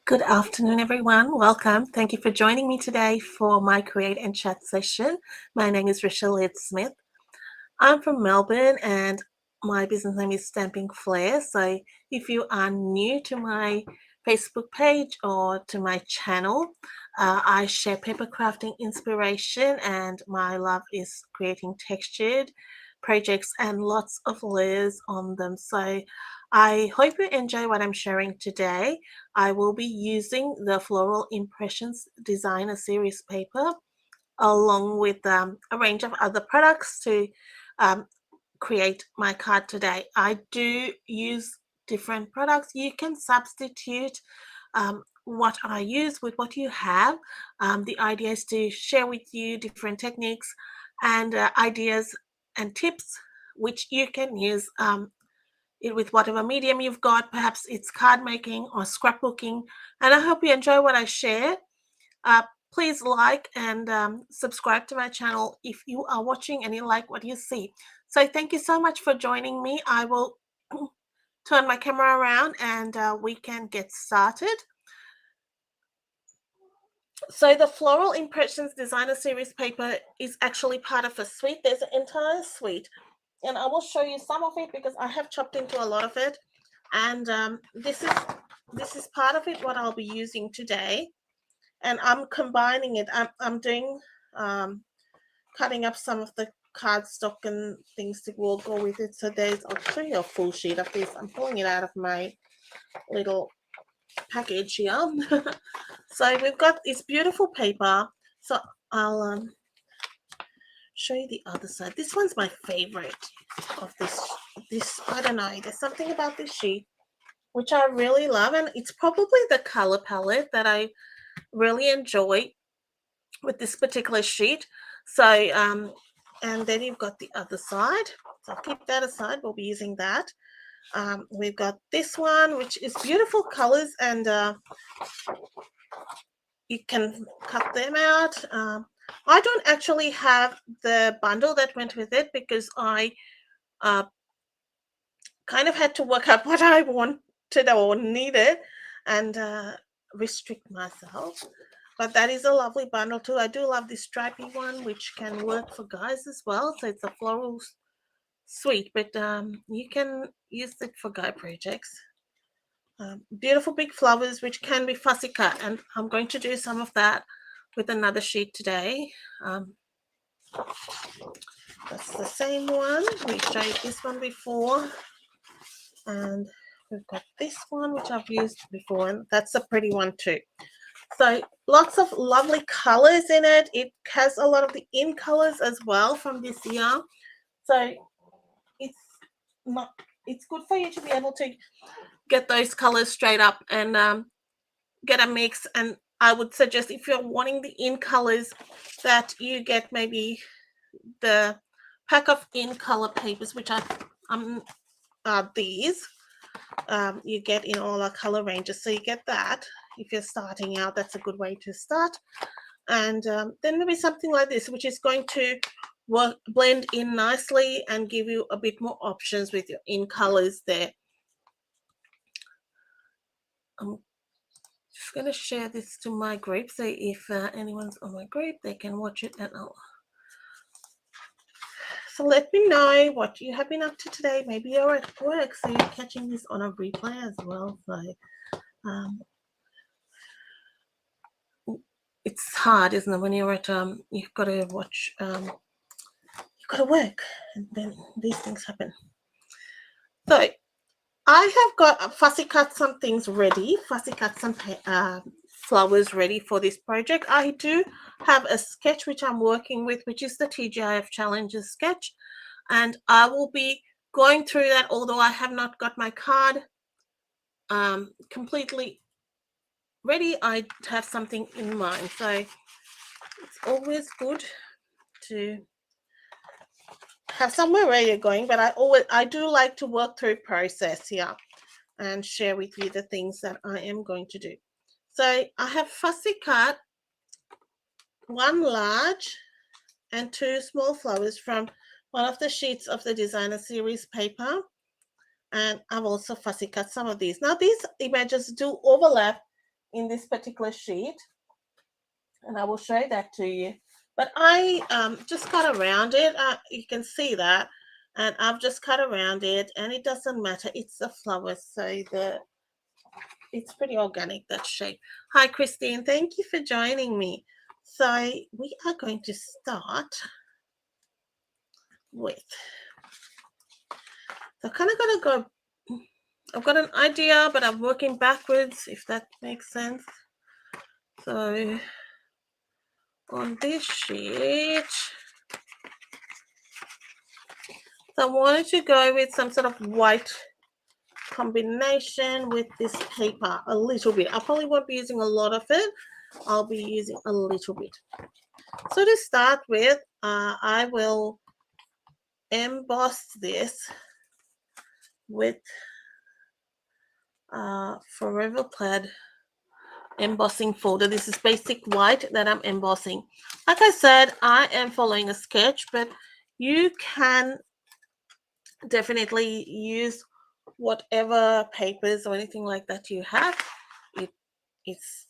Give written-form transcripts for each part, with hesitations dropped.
Good afternoon, everyone. Welcome. Thank you for joining me today for my Create and Chat session. My name is Rochelle Laird-Smith. I'm from Melbourne and my business name is Stamping Flair. So if you are new to my Facebook page or to my channel, I share paper crafting inspiration, and my love is creating textured projects and lots of layers on them. So I hope you enjoy what I'm sharing today. I will be using the Floral Impressions Designer Series paper along with a range of other products to um, create my card today. I do use different products. You can substitute what I use with what you have. The idea is to share with you different techniques and ideas and tips which you can use it with whatever medium you've got. Perhaps it's card making or scrapbooking. And I hope you enjoy what I share. Uh, Please like and subscribe to my channel if you are watching and you like what you see. So thank you so much for joining me. I will turn my camera around and we can get started. So the Floral Impressions Designer Series paper is actually part of a suite. There's an entire suite, and I will show you some of it because I have chopped into a lot of it. And this is part of it, what I'll be using today. And I'm combining it. I'm doing cutting up some of the cardstock and things to will go with it. So I'll show you a full sheet of this. I'm pulling it out of my little package here. So we've got this beautiful paper. So I'll show you the other side. This one's my favorite of this. I don't know, there's something about this sheet which I really love, and it's probably the color palette that I really enjoy with this particular sheet. So and then you've got the other side, so I'll keep that aside. We'll be using that. We've got this one, which is beautiful colors, and you can cut them out. I don't actually have the bundle that went with it because I kind of had to work out what I wanted or needed and restrict myself. But that is a lovely bundle too. I do love this stripy one, which can work for guys as well. So it's a floral suite, but you can use it for guy projects. Beautiful big flowers, which can be fussy cut, and I'm going to do some of that with another sheet today. That's the same one. We showed this one before, and we've got this one, which I've used before, and that's a pretty one too. So lots of lovely colors in it. It has a lot of the in colors as well from this year. So it's good for you to be able to get those colors straight up and get a mix. And I would suggest, if you're wanting the in colors, that you get maybe the pack of in color papers, which are these. You get in all our color ranges, so you get that. If you're starting out, that's a good way to start. And then there'll be something like this, which is going to blend in nicely and give you a bit more options with your in colors there. I'm just going to share this to my group, so if anyone's on my group, they can watch it. And so let me know what you have been up to today. Maybe you're at work, so you're catching this on a replay as well. So it's hard, isn't it, when you're at you've got to watch, you've got to work, and then these things happen. So I have got fussy cut some things ready, fussy cut some flowers ready for this project. I do have a sketch which I'm working with, which is the TGIF Challenges sketch, and I will be going through that, although I have not got my card completely ready. I have something in mind, so it's always good to have somewhere where you're going, but I do like to work through process here and share with you the things that I am going to do. So I have fussy cut one large and two small flowers from one of the sheets of the designer series paper, and I've also fussy cut some of these. Now these images do overlap in this particular sheet, and I will show that to you. But I just cut around it. You can see that, and I've just cut around it, and it doesn't matter. It's a flower, so it's pretty organic, that shape. Hi, Christine. Thank you for joining me. So we are going to start with. So kind of going to go. I've got an idea, but I'm working backwards, if that makes sense. So on this sheet, so I wanted to go with some sort of white combination with this paper a little bit. I probably won't be using a lot of it. I'll be using a little bit. So to start with, I will emboss this with Forever Plaid embossing folder. This is basic white that I'm embossing. Like I said, I am following a sketch, but you can definitely use whatever papers or anything like that you have. It's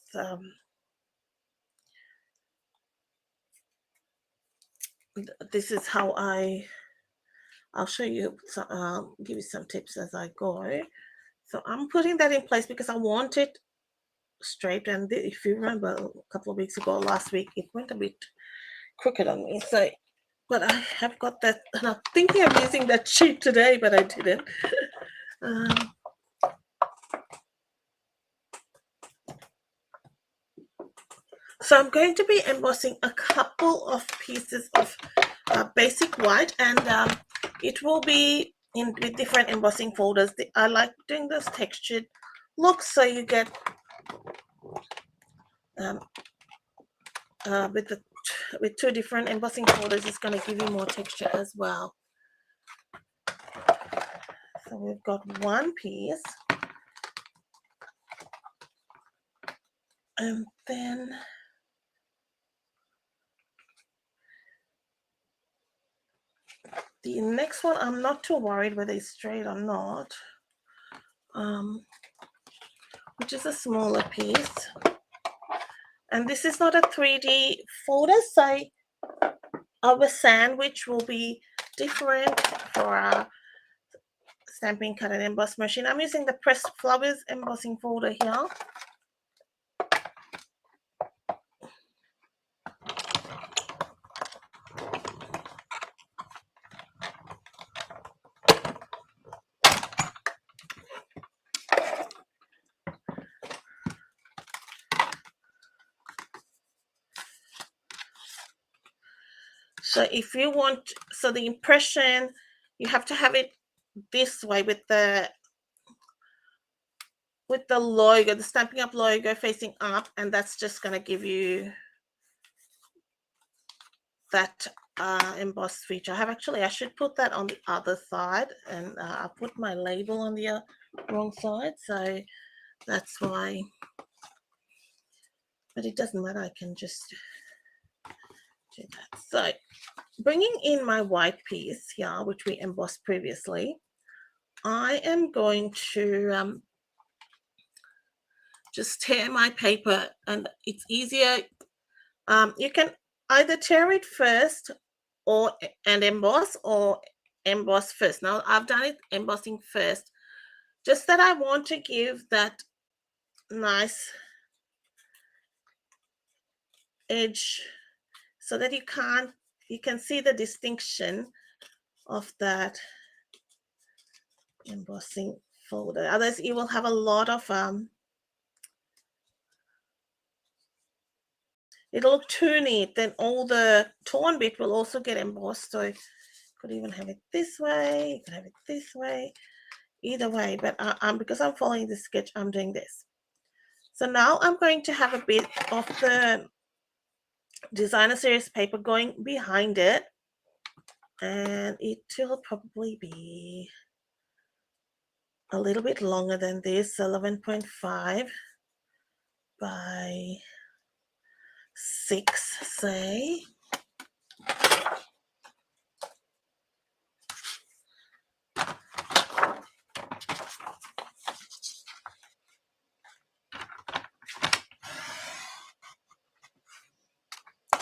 this is how I'll show you, give you some tips as I go. So I'm putting that in place because I want it straight, and if you remember a couple of weeks ago, last week, it went a bit crooked on me. So, but I have got that, and I'm thinking of using that sheet today, but I didn't. So I'm going to be embossing a couple of pieces of basic white, and it will be with different embossing folders. I like doing those textured looks, so you get with two different embossing folders, it's going to give you more texture as well. So we've got one piece, and then the next one, I'm not too worried whether it's straight or not, which is a smaller piece. And this is not a 3D folder, so our sandwich will be different for our stamping, cut and emboss machine. I'm using the Pressed Flowers embossing folder here. So if you want, so the impression, you have to have it this way with the logo, the Stampin' Up logo facing up, and that's just going to give you that embossed feature. I should put that on the other side, and I put my label on the wrong side, so that's why. But it doesn't matter, I can just do that. So bringing in my white piece here, which we embossed previously, I am going to just tear my paper, and it's easier. You can either tear it first and emboss, or emboss first. Now I've done it embossing first, just that I want to give that nice edge so that you can see the distinction of that embossing folder. Otherwise you will have a lot of it'll look too neat, then all the torn bit will also get embossed. So you could even have it this way, you could have it this way, either way, but because I'm following the sketch, I'm doing this. So now I'm going to have a bit of the designer series paper going behind it, and it will probably be a little bit longer than this, 11.5 by 6, say.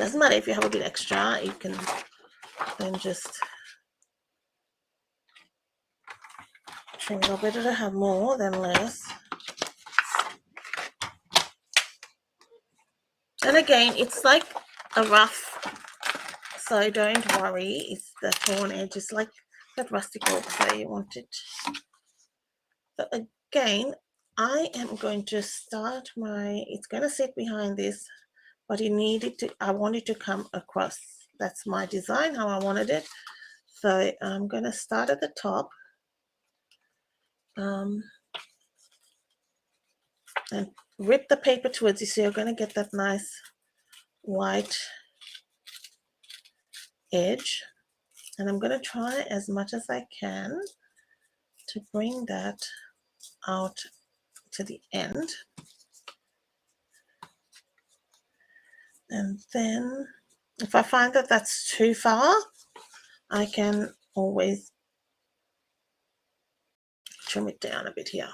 Doesn't matter if you have a bit extra, you can then just trim it. Better to have more than less. And again, it's like a rough, so don't worry. It's the torn edge is like that rusty cork, so you want it. So again, I am going to start it's going to sit behind this, but I want it to come across. That's my design, how I wanted it. So I'm going to start at the top and rip the paper towards you, so you're going to get that nice white edge. And I'm going to try as much as I can to bring that out to the end. And then if I find that that's too far, I can always trim it down a bit here.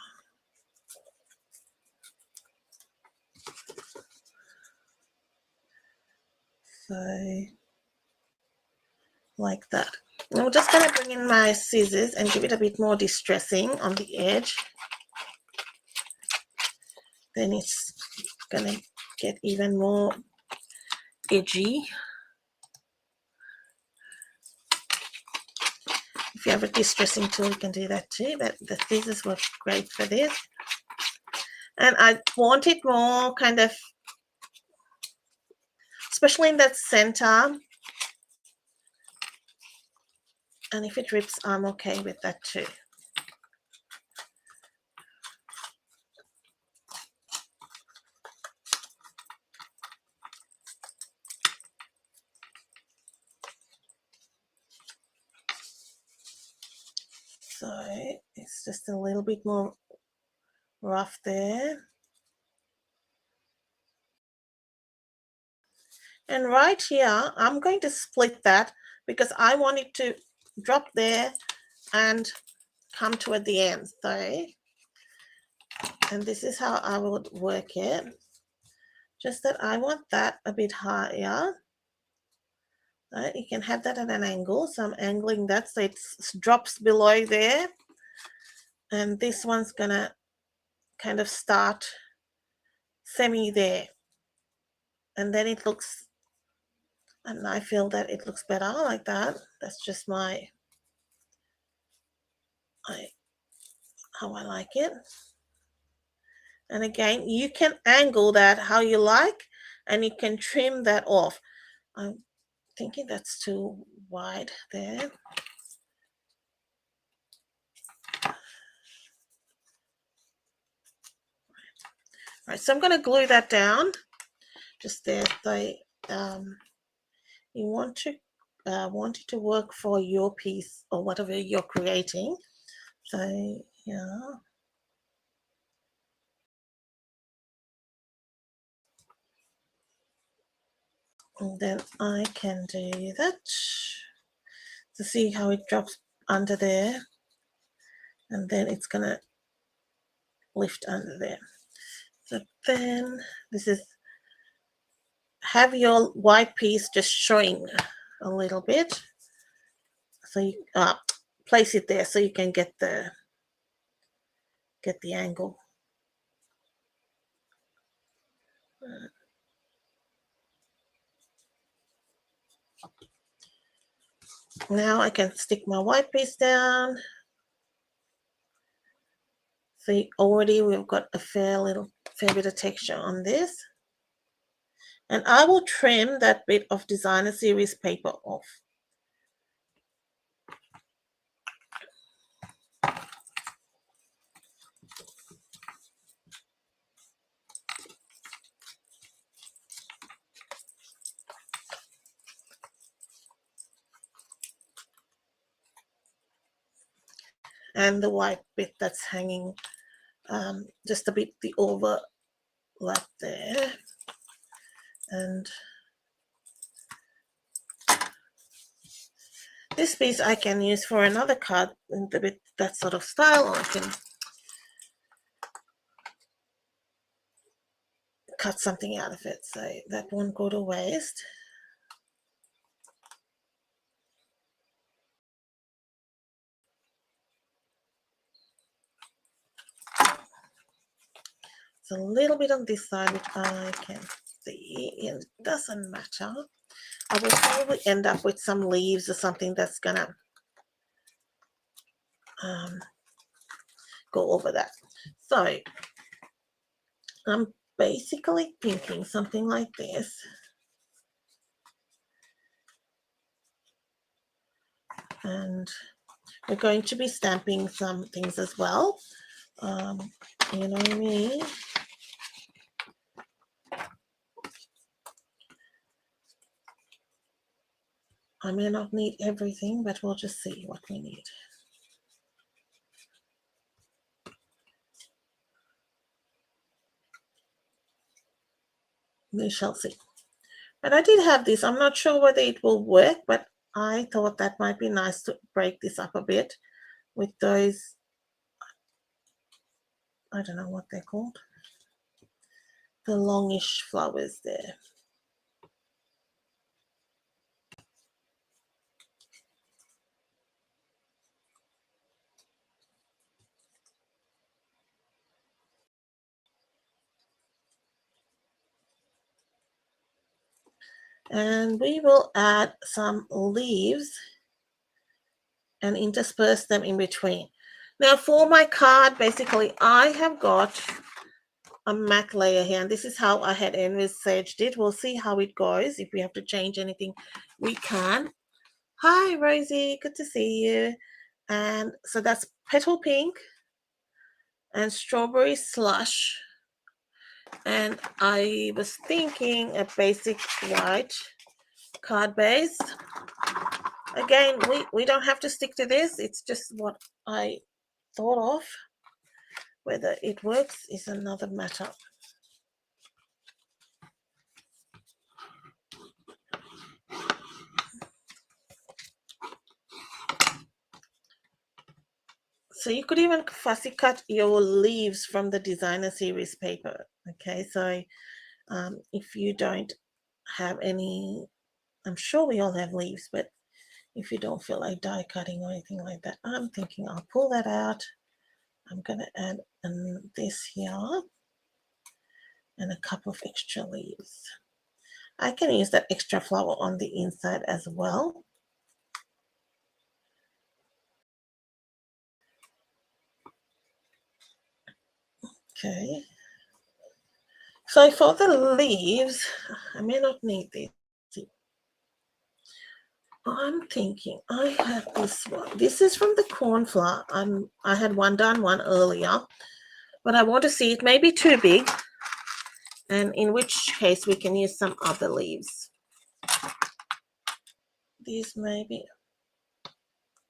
So like that. And I'm just going to bring in my scissors and give it a bit more distressing on the edge. Then it's going to get even more edgy. If you have a distressing tool, you can do that too, but the scissors work great for this. And I want it more kind of, especially in that center. And if it rips, I'm okay with that too. So it's just a little bit more rough there. And right here, I'm going to split that because I want it to drop there and come toward the end. So, and this is how I would work it. Just that I want that a bit higher. Right? You can have that at an angle. So I'm angling that so it drops below there. And this one's going to kind of start semi there. And then it looks, and I feel that it looks better like that. That's just how I like it. And again, you can angle that how you like, and you can trim that off. I'm thinking that's too wide there. All right, so I'm going to glue that down just there. So you want it to work for your piece or whatever you're creating. So yeah. And then I can do that to see how it drops under there. And then it's going to lift under there. So then this is, have your white piece just showing a little bit. So you place it there so you can get the angle. Now I can stick my white piece down. So already we've got a fair bit of texture on this. And I will trim that bit of designer series paper off. And the white bit that's hanging, just a bit the overlap there. And this piece I can use for another card in the bit that sort of style, or I can cut something out of it, so that won't go to waste. It's a little bit on this side, which I can see. It doesn't matter. I will probably end up with some leaves or something that's gonna go over that. So I'm basically thinking something like this. And we're going to be stamping some things as well. You know me. I may not need everything, but we'll just see what we need. We shall see. But I did have this. I'm not sure whether it will work, but I thought that might be nice to break this up a bit with those, I don't know what they're called, the longish flowers there. And we will add some leaves and intersperse them in between. Now for my card, basically I have got a matte layer here, and this is how I had envisaged it. We'll see how it goes. If we have to change anything, we can. Hi Rosie, good to see you. And so that's petal pink and strawberry slush. And I was thinking a basic white card base. Again, we don't have to stick to this. It's just what I thought of. Whether it works is another matter. So you could even fussy cut your leaves from the designer series paper. Okay, so if you don't have any, I'm sure we all have leaves, but if you don't feel like die cutting or anything like that, I'm thinking I'll pull that out. I'm going to add this here and a couple of extra leaves. I can use that extra flower on the inside as well. Okay. So for the leaves, I may not need this. I'm thinking I have this one. This is from the cornflower. I had one earlier, but I want to see it may be too big, and in which case we can use some other leaves. These maybe,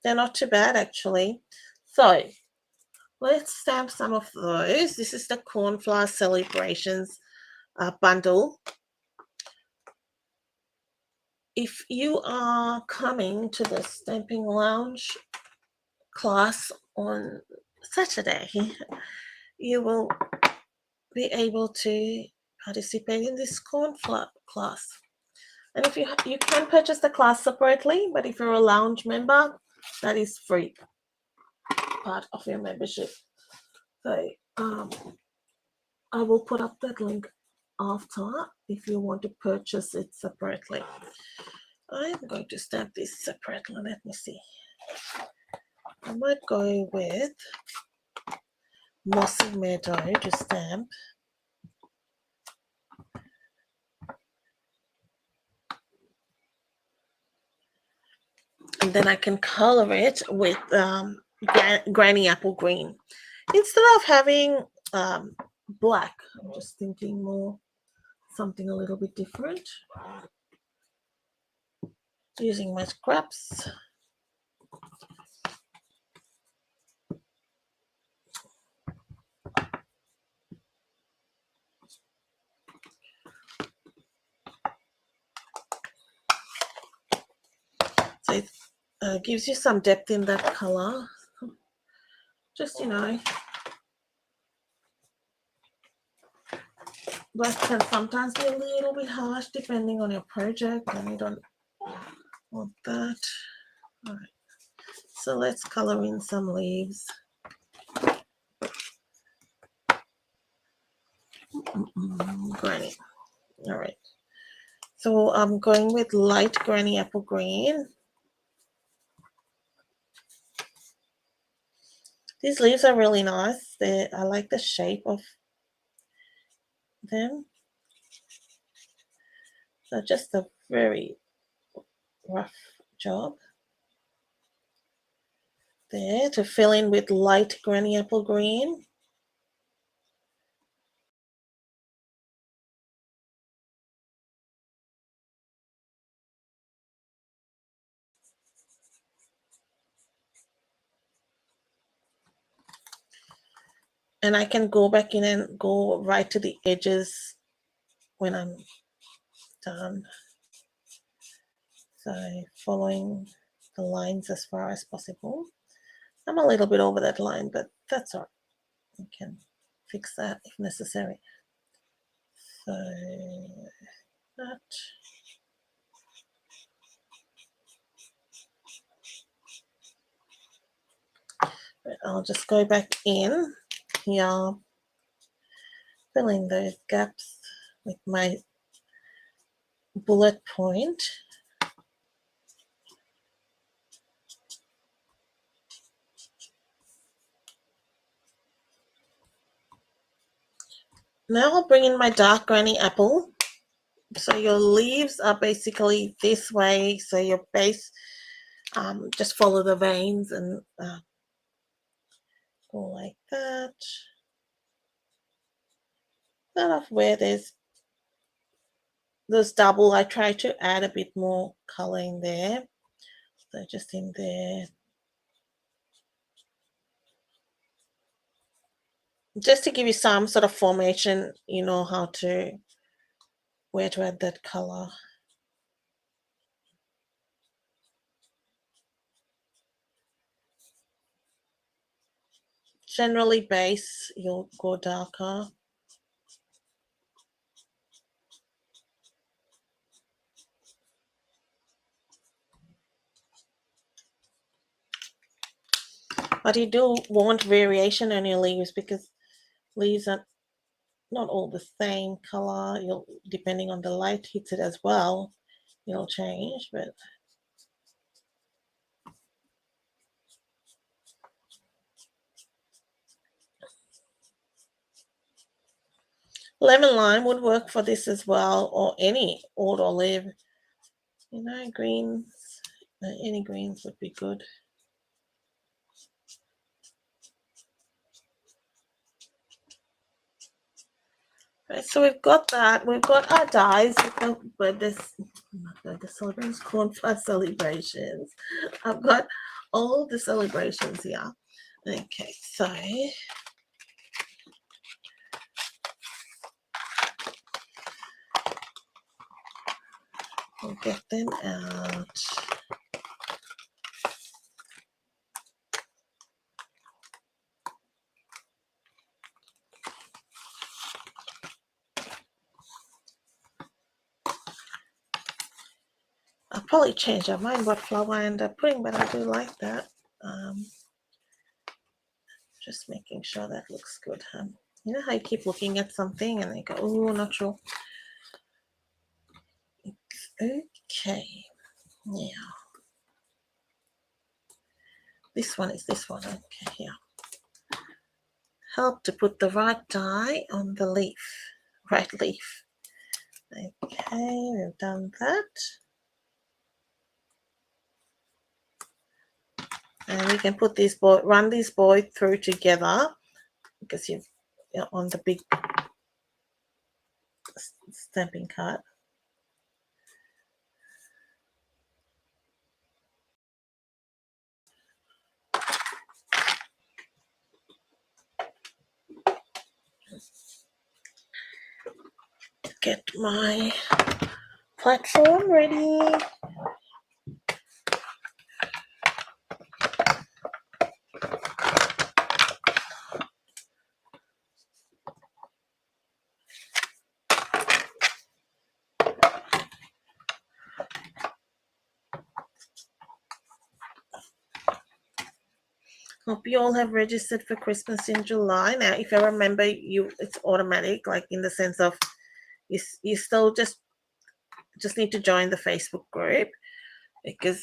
they're not too bad actually. So let's stamp some of those. This is the cornflower celebrations bundle. If you are coming to the Stamping Lounge class on Saturday, you will be able to participate in this cornflower class. And if you can purchase the class separately, but if you're a lounge member, that is free part of your membership. So I will put up that link after if you want to purchase it separately. I'm going to stamp this separately. Let me see. I might go with Mossy Meadow to stamp. And then I can color it with Granny Apple Green. Instead of having black, I'm just thinking more something a little bit different. Using my scraps. So it gives you some depth in that color. Just, you know, black can sometimes be a little bit harsh depending on your project, and you don't want that. All right. So let's color in some leaves. Granny. All right. So I'm going with light granny apple green. These leaves are really nice. I like the shape of them. So just a very rough job there to fill in with light granny apple green. And I can go back in and go right to the edges when I'm done. So following the lines as far as possible. I'm a little bit over that line, but that's all right. I can fix that if necessary. So that. I'll just go back in here, fill in those gaps with my bullet point. Now I'll bring in my dark granny apple. So your leaves are basically this way. So your base, just follow the veins and go like that. Start off where there's double. I try to add a bit more color in there. So just in there. Just to give you some sort of formation, you know where to add that color. Generally base, you'll go darker. But you do want variation on your leaves because leaves are not all the same color. Depending on the light hits it as well, it'll change. But lemon lime would work for this as well, or any oud olive. You know, greens. Any greens would be good. Right, so we've got that. We've got our dies with the celebrations, cornflower celebrations. I've got all the celebrations here. Okay, so we'll get them out. I'll probably change my mind what flower I end up putting, but I do like that. Just making sure that looks good. You know how you keep looking at something and you go, oh, not sure. Okay, now this one is this one. Okay, yeah. Help to put the right dye on the leaf, right leaf. Okay, we've done that. And we can put run these boys through together because you're on the big stamping card. Get my platform ready. Hope you all have registered for Christmas in July. Now, if I remember, it's automatic, like in the sense of you still just need to join the Facebook group because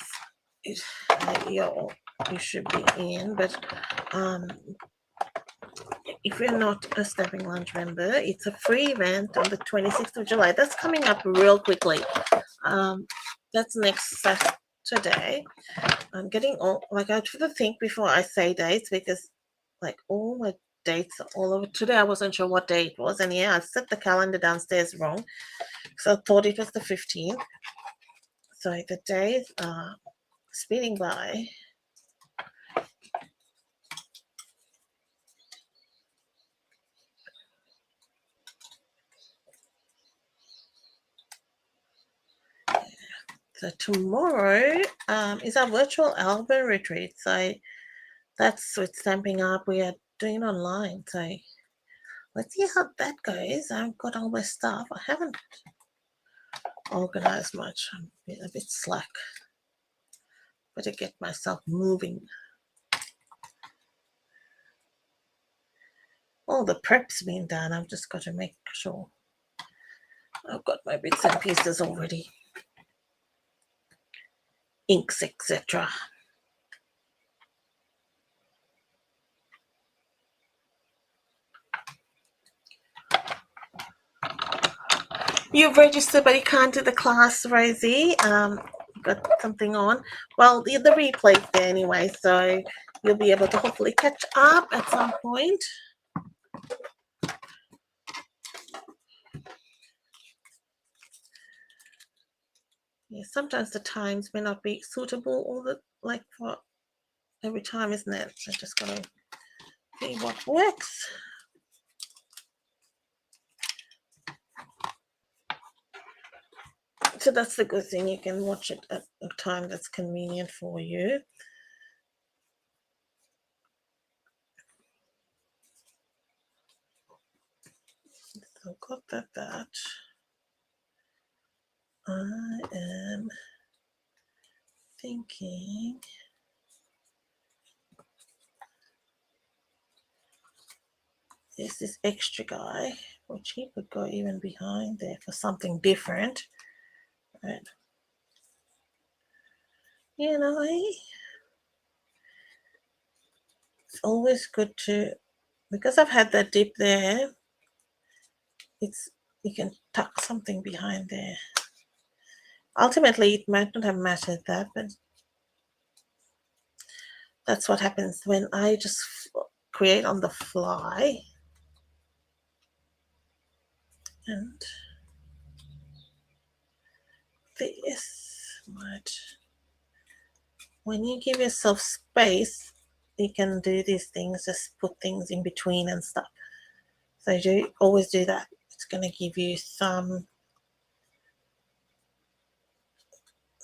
you should be in. But if you're not a Stamping Lounge member, it's a free event on the 26th of July. That's coming up real quickly. That's next Saturday. I'm getting all, like, I have to think before I say dates because, like, all my dates are all over. Today I wasn't sure what day it was, and yeah, I set the calendar downstairs wrong, so I thought it was the 15th. So the days are speeding by. So tomorrow is our virtual album retreat. So that's with Stamping Up. We are doing it online. So let's see how that goes. I've got all my stuff. I haven't organized much. I'm a bit slack. Better get myself moving. All the prep's been done. I've just got to make sure I've got my bits and pieces already. Inks, etc. You've registered, but you can't do the class, Rosie. Got something on. Well, the replay's there anyway, so you'll be able to hopefully catch up at some point. Yeah, sometimes the times may not be suitable all the for every time, isn't it? So just gotta see what works. So that's the good thing. You can watch it at a time that's convenient for you. So got that. I am thinking there's this extra guy, which he could go even behind there for something different. Right. You know, it's always good to, because I've had that dip there, you can tuck something behind there. Ultimately, it might not have mattered that, but that's what happens when I just create on the fly. And this might, when you give yourself space, you can do these things, just put things in between and stuff. So always do that. It's going to give you some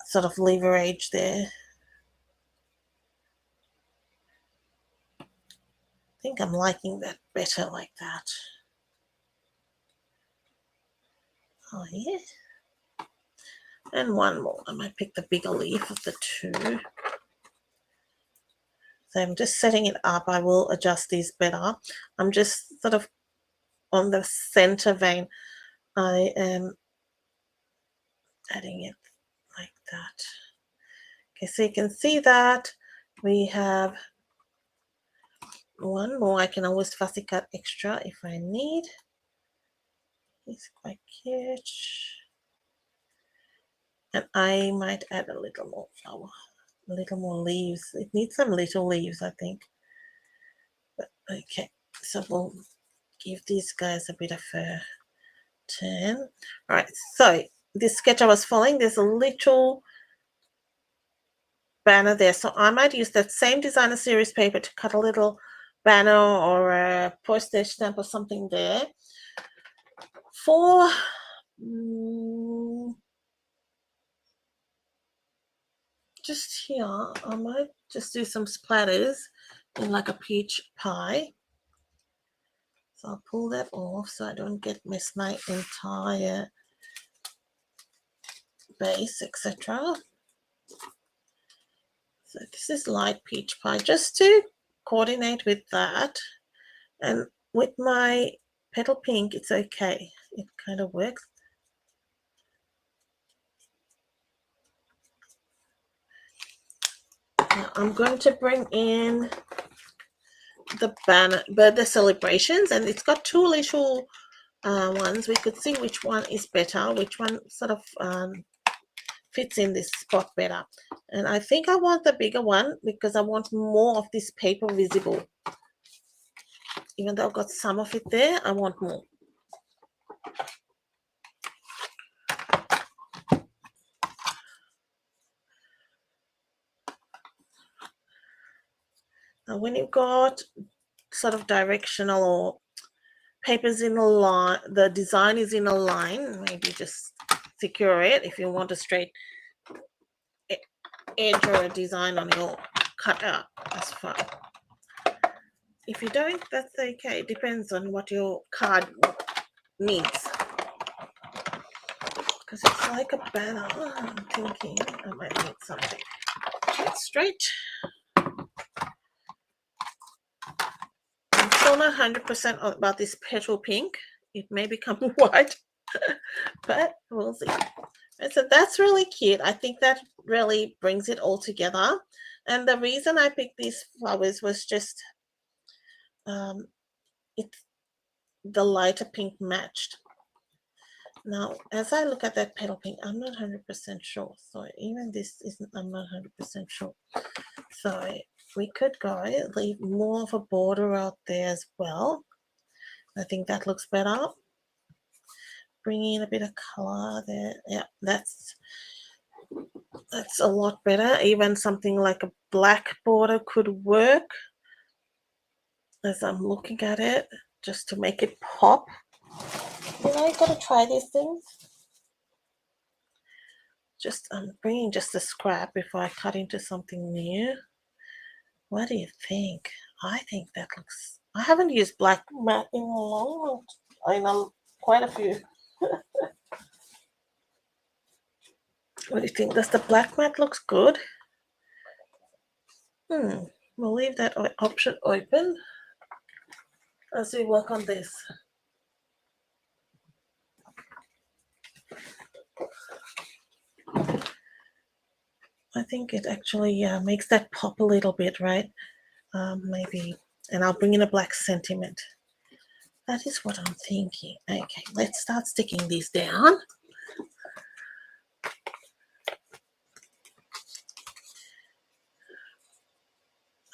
sort of leverage there. I think I'm liking that better like that. Oh, yeah. And one more. I might pick the bigger leaf of the two. So I'm just setting it up. I will adjust these better. I'm just sort of on the center vein. I am adding it like that. Okay, so you can see that we have one more. I can always fussy cut extra if I need. It's quite cute. And I might add a little more flower, a little more leaves. It needs some little leaves, I think. But, okay, so we'll give these guys a bit of a turn. All right, so this sketch I was following, there's a little banner there. So I might use that same designer series paper to cut a little banner or a postage stamp or something there. For just here, I might just do some splatters in like a peach pie. So I'll pull that off so I don't get my entire base, etc. So this is light peach pie, just to coordinate with that. And with my petal pink, it's okay. It kind of works. Now I'm going to bring in the birthday celebrations, and it's got two little ones. We could see which one is better, which one sort of fits in this spot better. And I think I want the bigger one because I want more of this paper visible. Even though I've got some of it there, I want more. Now when you've got sort of directional or papers in a line, the design is in a line, maybe just secure it. If you want a straight edge or a design on your cutout, that's fine. If you don't, that's okay. It depends on what your card needs. Because it's like a banner. I'm thinking I might need something straight. I'm still not 100% about this petal pink. It may become white, but we'll see. And so that's really cute. I think that really brings it all together. And the reason I picked these flowers was just it's the lighter pink matched. Now, as I look at that petal pink, I'm not 100% sure. So even this isn't, I'm not 100% sure. So we could go leave more of a border out there as well. I think that looks better. Bring in a bit of color there. Yeah, that's a lot better. Even something like a black border could work as I'm looking at it, just to make it pop. You know, you gotta try these things. Just I'm bringing just a scrap before I cut into something new. What do you think? I think that looks. I haven't used black matte in a long. I know quite a few. What do you think? Does the black matte looks good? We'll leave that option open as we work on this. I think it actually makes that pop a little bit, right? Maybe, and I'll bring in a black sentiment. That is what I'm thinking. Okay, let's start sticking these down.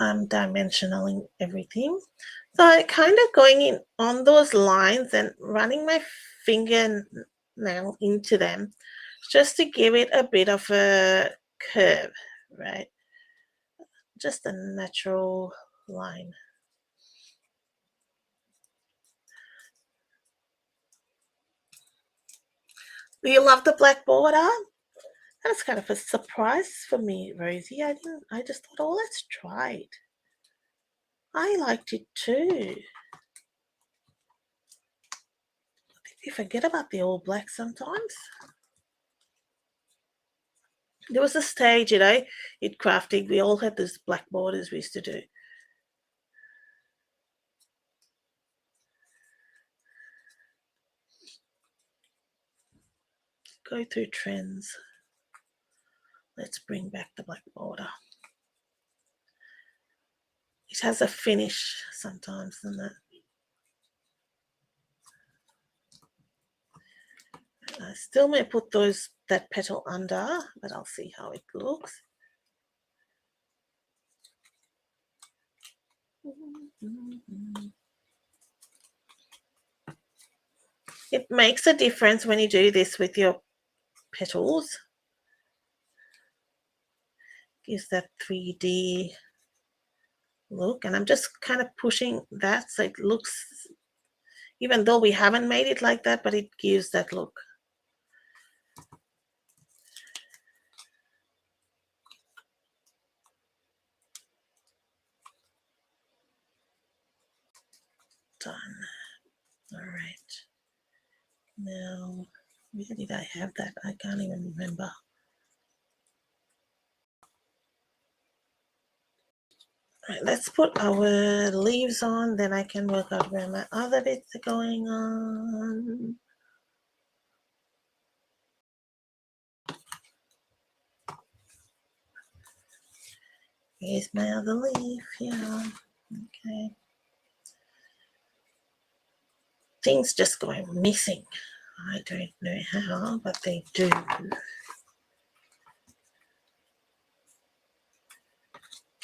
I'm dimensionaling everything. So kind of going in on those lines and running my fingernail into them just to give it a bit of a curve, right? Just a natural line. Do you love the black border? That's kind of a surprise for me, Rosie. I just thought, oh, let's try it. I liked it too. You forget about the all black sometimes. There was a stage, in crafting, we all had those black borders we used to do. Go through trends. Let's bring back the black border. It has a finish sometimes, doesn't it? I still may put that petal under, but I'll see how it looks. It makes a difference when you do this with your petals. Gives that 3D look, and I'm just kind of pushing that so it looks, even though we haven't made it like that, but it gives that look. Done. All right. Now, where did I have that? I can't even remember. Right, let's put our leaves on, then I can work out where my other bits are going on. Here's my other leaf here. Okay. Things just going missing. I don't know how, but they do.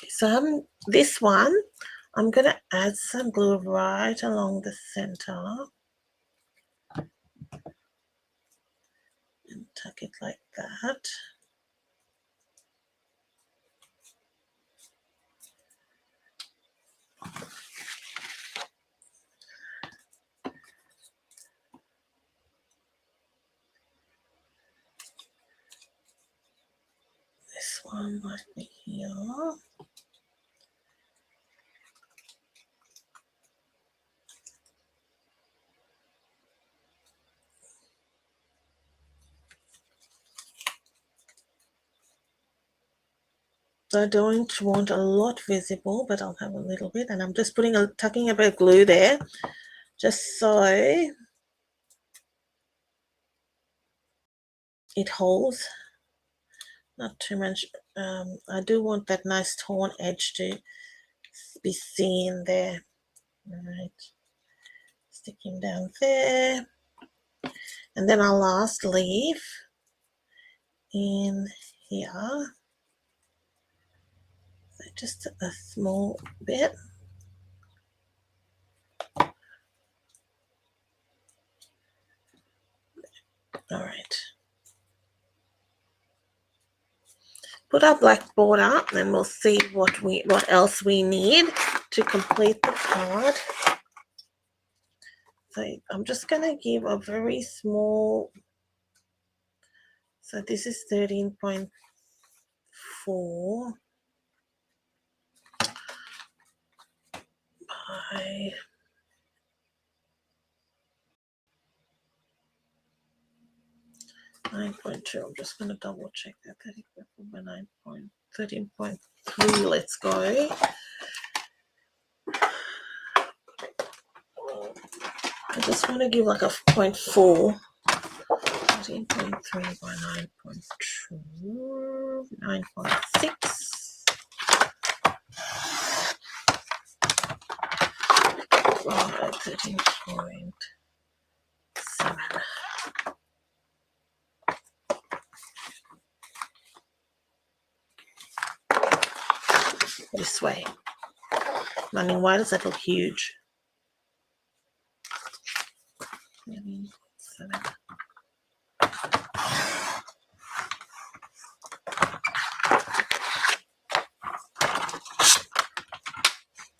So this one, I'm going to add some glue right along the center. And tuck it like that. This one might be here. I don't want a lot visible, but I'll have a little bit, and I'm just tucking a bit of glue there, just so it holds. Not too much. I do want that nice torn edge to be seen there. All right, stick him down there, and then our last leaf in here. So just a small bit. All right. Put our black border, and we'll see what else we need to complete the card. So I'm just going to give a very small. So this is 13.4 by 9.2. I'm just going to double check that. 13.4 by 13.3. Let's go. I just want to give like a 0.4. 13.3 by 9.2. 9.6. Right, 13.7. This way. I mean, why does that look huge? 7.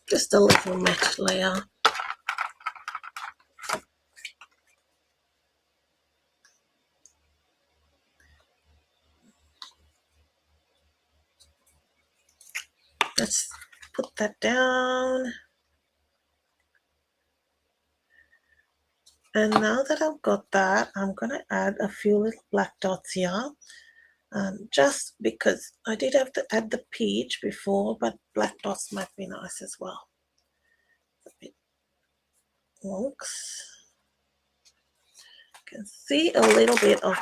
Just a little matte layer. Let's put that down. And now that I've got that, I'm going to add a few little black dots here. Just because I did have to add the peach before, but black dots might be nice as well. A bit wonks. You can see a little bit of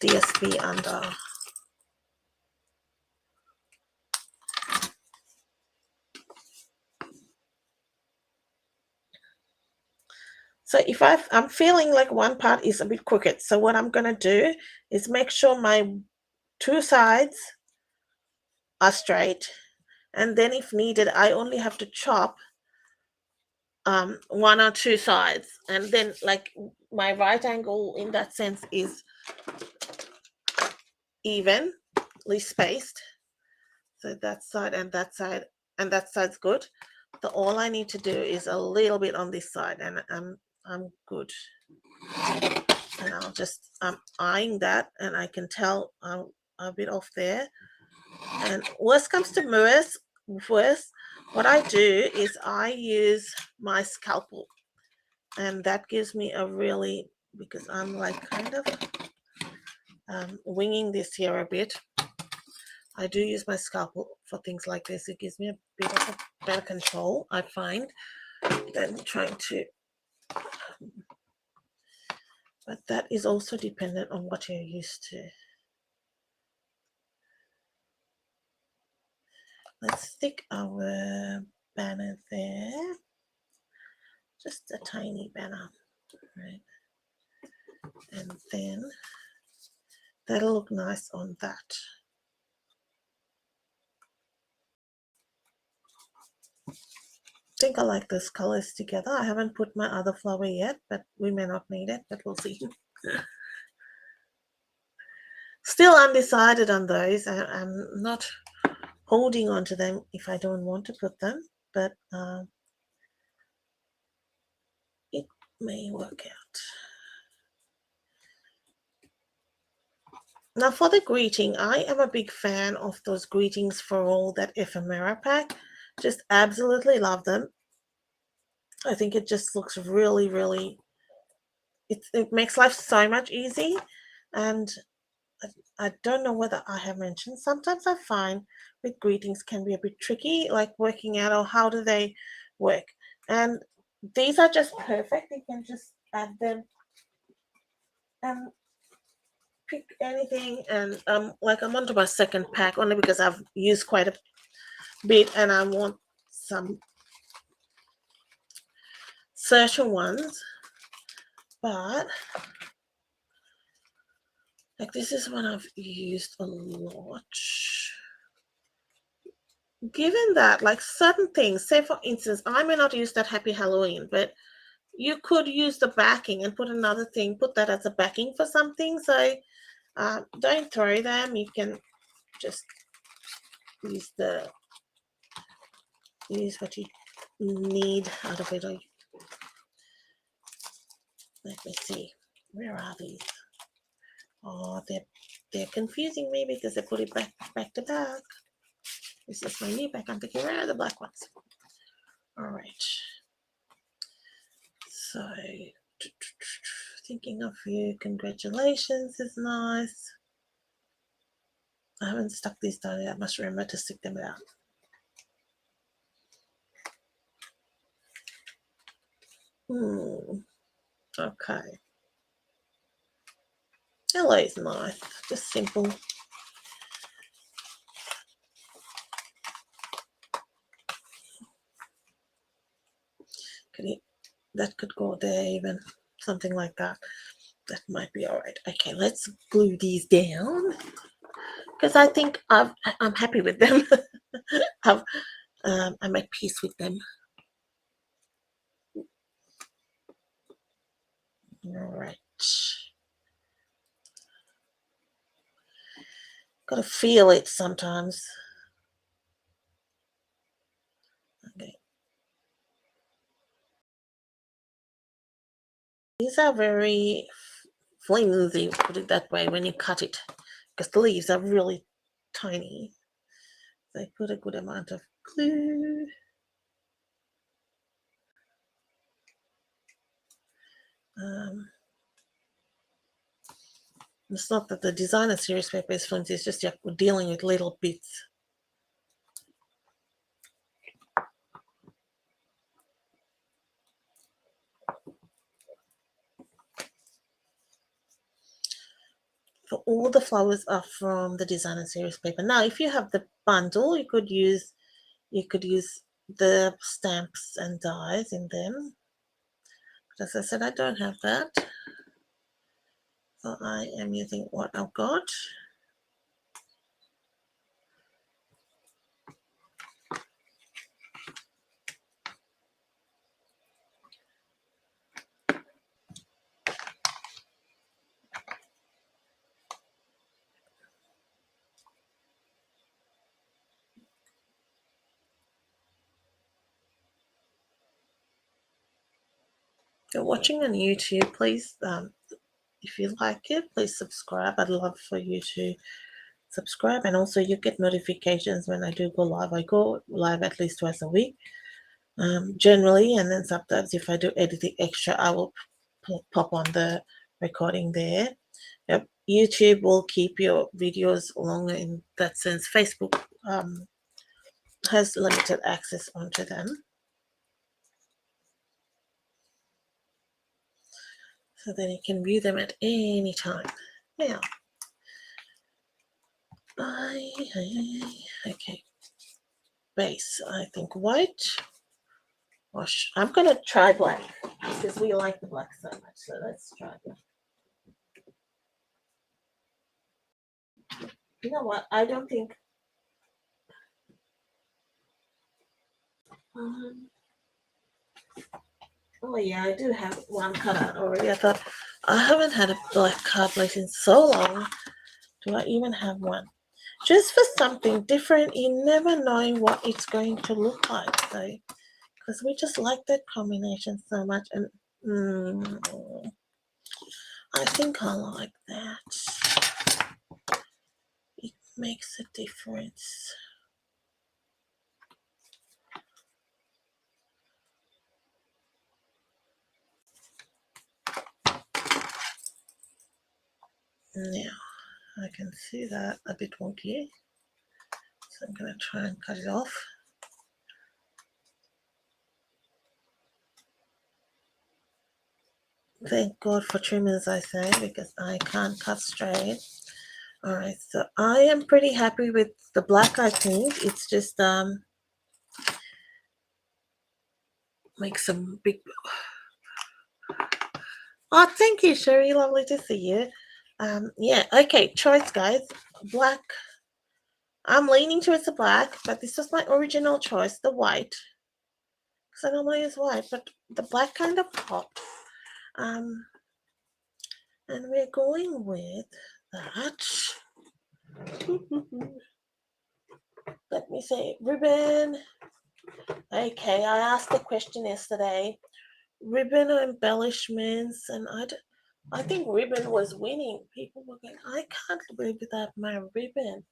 DSP under. So if I'm feeling like one part is a bit crooked, so what I'm going to do is make sure my two sides are straight, and then if needed, I only have to chop one or two sides, and then like my right angle in that sense is evenly spaced. So that side and that side and that side's good. So all I need to do is a little bit on this side, and I'm good. And I'm eyeing that, and I can tell I'm a bit off there. And worst comes to worst, what I do is I use my scalpel, and that gives me a really, because I'm like kind of winging this here a bit. I do use my scalpel for things like this. It gives me a bit of a better control, I find, than trying to. But that is also dependent on what you're used to. Let's stick our banner there. Just a tiny banner, right? And then that'll look nice on that. I think I like those colors together. I haven't put my other flower yet, but we may not need it, but we'll see. Still undecided on those. I'm not holding on to them if I don't want to put them, but it may work out. Now for the greeting, I am a big fan of those greetings for all that ephemera pack. Just absolutely love them. I think it just looks really, really, it makes life so much easy. And I don't know whether I have mentioned, sometimes I find with greetings can be a bit tricky, like working out, or how do they work. And these are just perfect. You can just add them and pick anything. And like I'm onto my second pack only because I've used quite a bit and I want some certain ones. But like this is one I've used a lot. Given that, like certain things, say for instance, I may not use that Happy Halloween, but you could use the backing and put another thing, put that as a backing for something. So don't throw them. You can just use what you need out of it. Let me see. Where are these? Oh, they're confusing me because they put it back to back. This is my new back. I'm thinking, where are the black ones? All right. So, thinking of you. Congratulations is nice. I haven't stuck these down yet. I must remember to stick them out. Okay. Hello is nice. Just simple. That could go there even. Something like that. That might be all right. Okay, let's glue these down because I think I'm happy with them. I'm at peace with them. All right. Gotta feel it sometimes. Okay. These are very flimsy, put it that way, when you cut it, because the leaves are really tiny. So I put a good amount of glue. It's not that the designer series paper is flimsy, it's just we're dealing with little bits. For all the flowers are from the designer series paper. Now, if you have the bundle, you could use the stamps and dies in them. But as I said, I don't have that. So I am using what I've got. If you're watching on YouTube, please, if you like it, please subscribe. I'd love for you to subscribe, and also you get notifications when I do go live. I go live at least twice a week, generally, and then sometimes if I do anything extra, I will pop on the recording there. Yep. YouTube will keep your videos longer in that sense. Facebook has limited access onto them. So then you can view them at any time. Now, okay, base, I think white. Wash. I'm going to try black because we like the black so much. So let's try it. You know what? I don't think. Oh yeah, I do have one cut out already. I thought I haven't had a black card plate in so long. Do I even have one? Just for something different, you never know what it's going to look like. So, because we just like that combination so much, and I think I like that. It makes a difference. Now, I can see that a bit wonky, so I'm going to try and cut it off. Thank God for trimmers, I say, because I can't cut straight. All right, so I am pretty happy with the black, I think. It's just make some big... Oh, thank you, Sherry. Lovely to see you. Yeah, okay, choice, guys. Black. I'm leaning towards the black, but this was my original choice, the white. Because I normally use white, but the black kind of popped. And we're going with that. Let me see. Ribbon. Okay, I asked the question yesterday. Ribbon or embellishments, and I think ribbon was winning. People were going, I can't live without my ribbon.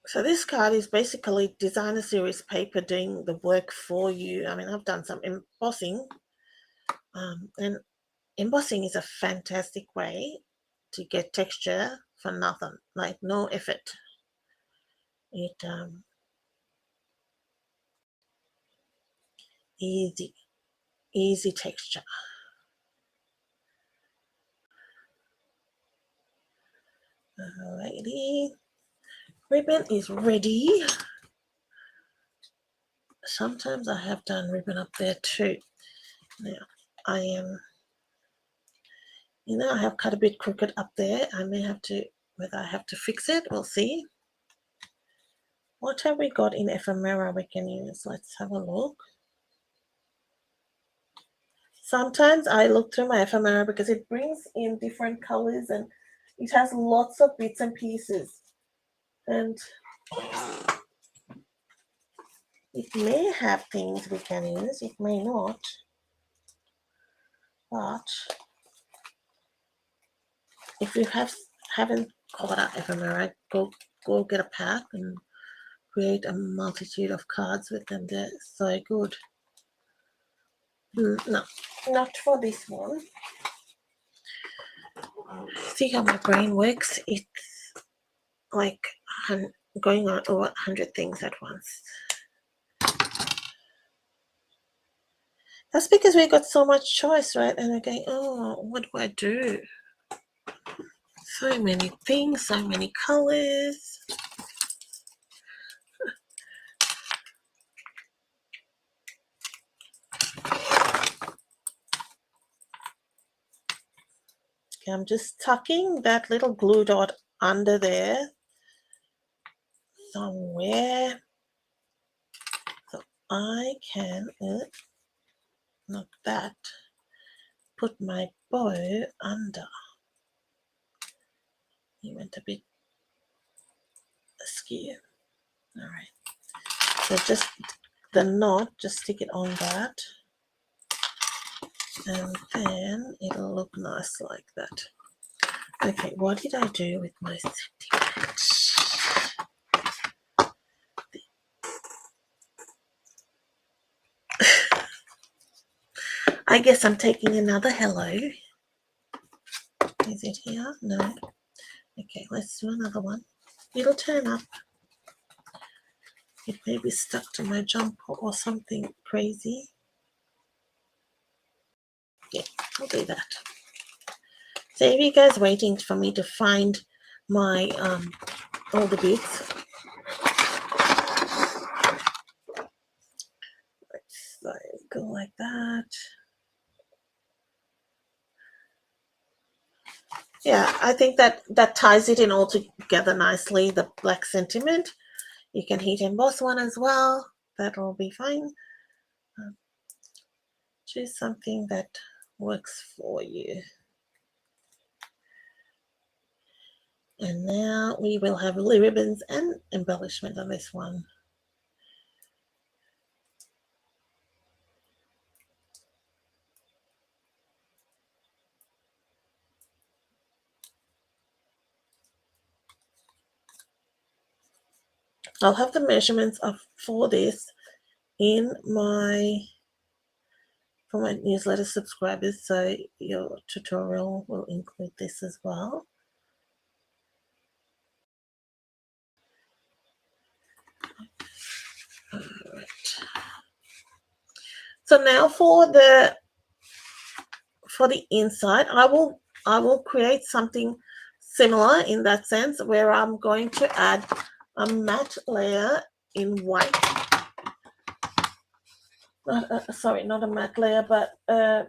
So this card is basically designer series paper doing the work for you. I mean, I've done some embossing, and embossing is a fantastic way to get texture for nothing, like no effort. It easy texture. Alrighty, ribbon is ready. Sometimes I have done ribbon up there too. Now I am, I have cut a bit crooked up there. I may have to, whether I have to fix it, we'll see. What have we got in ephemera we can use? Let's have a look. Sometimes I look through my ephemera because it brings in different colors and it has lots of bits and pieces. And it may have things we can use, it may not. But if you haven't caught up ephemera, go get a pack and create a multitude of cards with them. They're so good. No, not for this one. See how my brain works? It's like going on over 100 things at once. That's because we got so much choice, right? And we're going, oh, what do I do? So many things, so many colors. Okay, I'm just tucking that little glue dot under there somewhere so I can, not that, put my bow under. He went a bit askew. All right. So just the knot, just stick it on that. And then it'll look nice like that. Okay, what did I do with my sentiment? I guess I'm taking another hello. Is it here? No. Okay, let's do another one. It'll turn up. It may be stuck to my jumper or something crazy. Yeah, I'll do that. So if you guys waiting for me to find my all the bits. So go like that. Yeah, I think that ties it in all together nicely, the black sentiment. You can heat emboss one as well. That'll be fine. Choose something that works for you. And now we will have ribbons and embellishment on this one. I'll have the measurements for this in for my newsletter subscribers, so your tutorial will include this as well. All right. So now for the inside, I will create something similar in that sense, where I'm going to add a matte layer in white. Sorry, not a matte layer, but a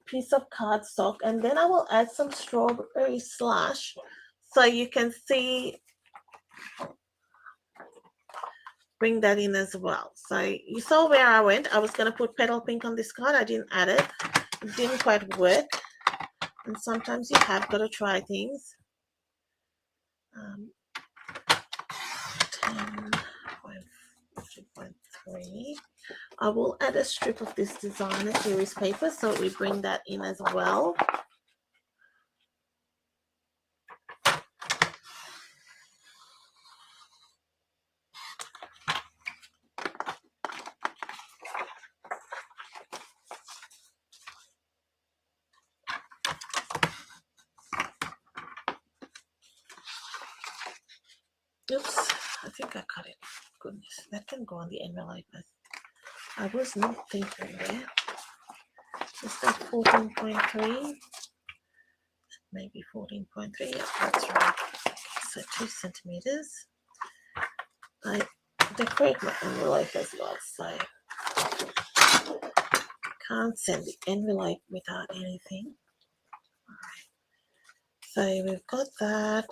piece of cardstock, and then I will add some strawberry slash, so you can see, bring that in as well. So you saw where I went. I was going to put petal pink on this card. I didn't add it. It didn't quite work, and sometimes you have got to try things. 10.3. I will add a strip of this designer series paper, so we bring that in as well. Oops, I think I cut it. Goodness, that can go on the envelope. I was not thinking there. Is that 14.3? Maybe 14.3. Yeah, that's right. So 2 centimeters. I decorate my envelope as well, so can't send the envelope without anything. All right. So we've got that,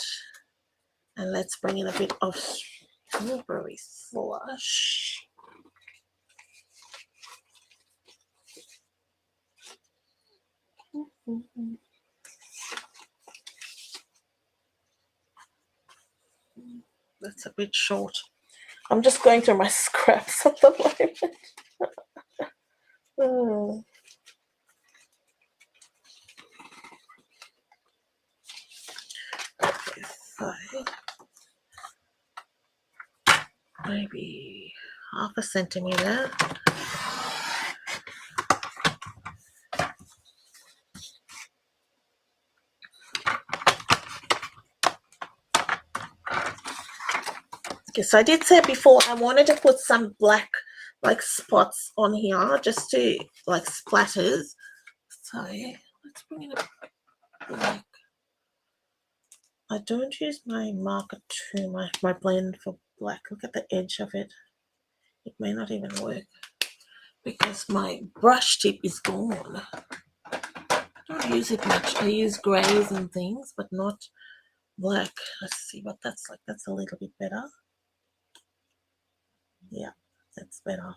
and let's bring in a bit of strawberry slush. That's a bit short. I'm just going through my scraps at the moment. Okay, so maybe half a centimeter. Okay, so I did say before I wanted to put some black like spots on here, just to like splatters. So let's bring in a black. I don't use my marker too much, my blend for black. Look at the edge of it. It may not even work because my brush tip is gone. I don't use it much. I use grays and things, but not black. Let's see what that's like. That's a little bit better. Yeah, that's better.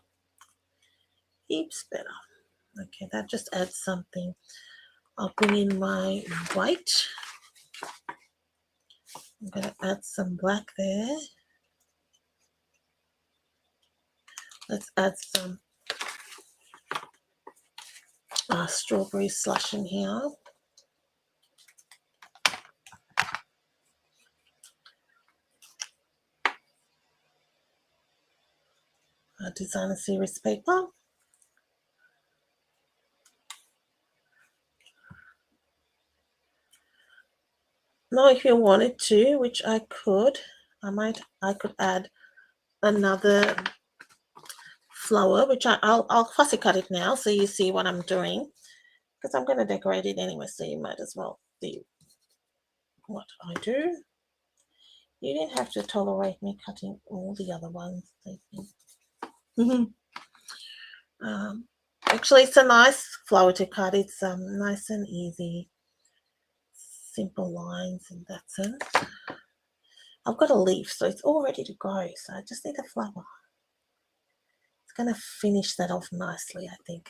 Heaps better. Okay, that just adds something. I'll bring in my white. I'm going to add some black there. Let's add some strawberry slush in here. designer series paper. Now if you wanted to, which I could, I could add another flower, which I'll fussy cut it now so you see what I'm doing, because I'm going to decorate it anyway, so you might as well see what I do. You didn't have to tolerate me cutting all the other ones. Actually, it's a nice flower to cut. It's nice and easy, simple lines in that sense. I've got a leaf, so it's all ready to go. So I just need a flower. It's going to finish that off nicely, I think.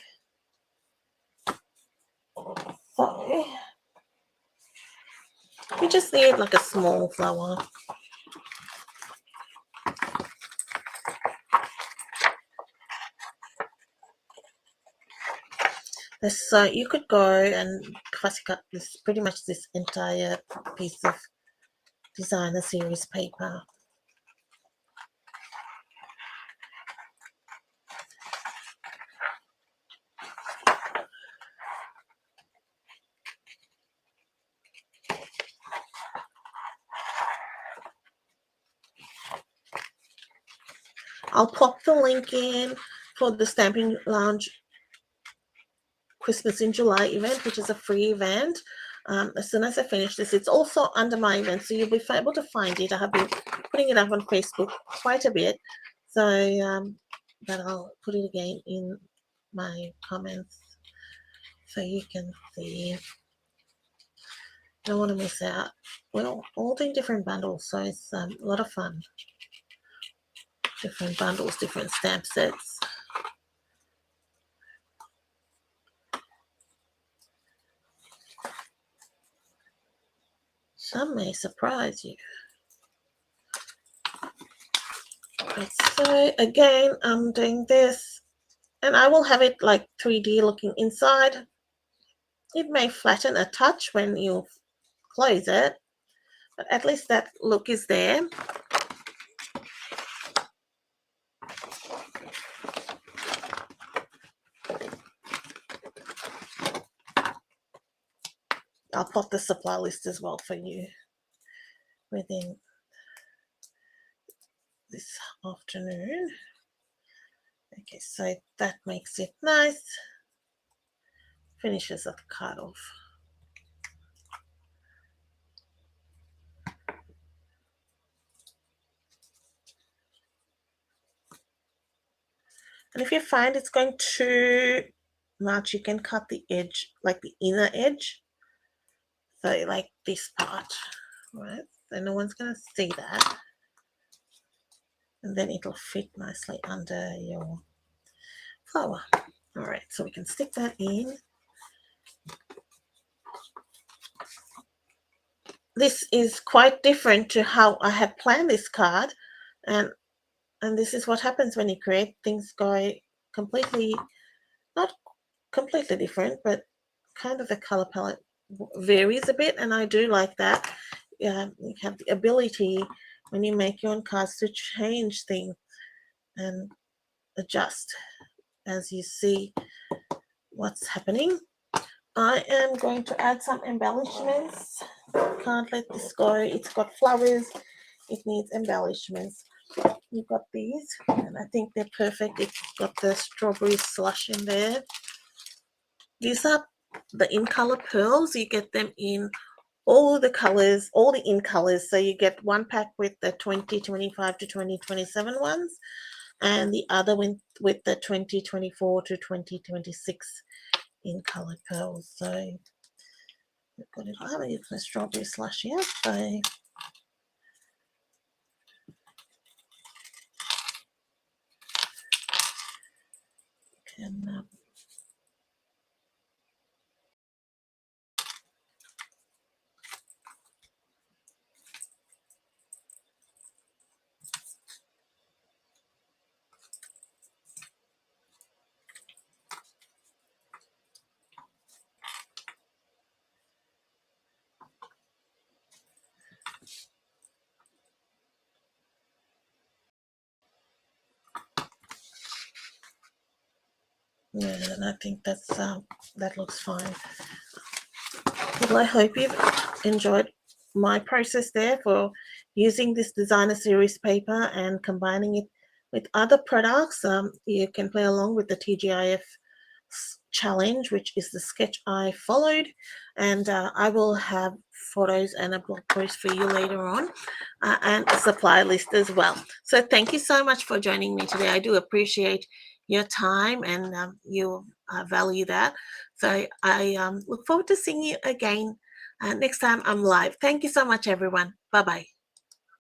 So we just need like a small flower. So you could go and fussy cut this, pretty much this entire piece of designer series paper. I'll pop the link in for the Stamping Lounge Christmas in July event, which is a free event. As soon as I finish this, it's also under my event, so you'll be able to find it. I have been putting it up on Facebook quite a bit, so but I'll put it again in my comments so you can see. Don't want to miss out. We're all doing different bundles, so it's a lot of fun. Different bundles, different stamp sets. Some may surprise you. Right, so again, I'm doing this, and I will have it like 3D looking inside. It may flatten a touch when you close it, but at least that look is there. I'll pop the supply list as well for you within this afternoon. Okay, so that makes it nice. Finishes of cut off. And if you find it's going too much, you can cut the edge, like the inner edge. So like this part, right? So no one's going to see that. And then it'll fit nicely under your flower. All right, so we can stick that in. This is quite different to how I had planned this card, and this is what happens when you create things. Go completely, not completely different, but kind of the color palette varies a bit, and I do like that. You have the ability when you make your own cards to change things and adjust as you see what's happening. I am going to add some embellishments. Can't let this go. It's got flowers. It needs embellishments. You've got these, and I think they're perfect. It's got the strawberry slush in there. These are the in color pearls. You get them in all the colors, all the in colors. So you get one pack with the 2025 to 2027 ones, and the other one with the 2024 to 2026 in color pearls. So we've got it. I haven't used the strawberry slush yet, so can Yeah, and I think that looks fine. Well, I hope you've enjoyed my process there for using this designer series paper and combining it with other products. You can play along with the TGIF challenge, which is the sketch I followed, and I will have photos and a blog post for you later on, and a supply list as well. So thank you so much for joining me today. I do appreciate your time, and you value that. So I look forward to seeing you again next time I'm live. Thank you so much, everyone. Bye bye.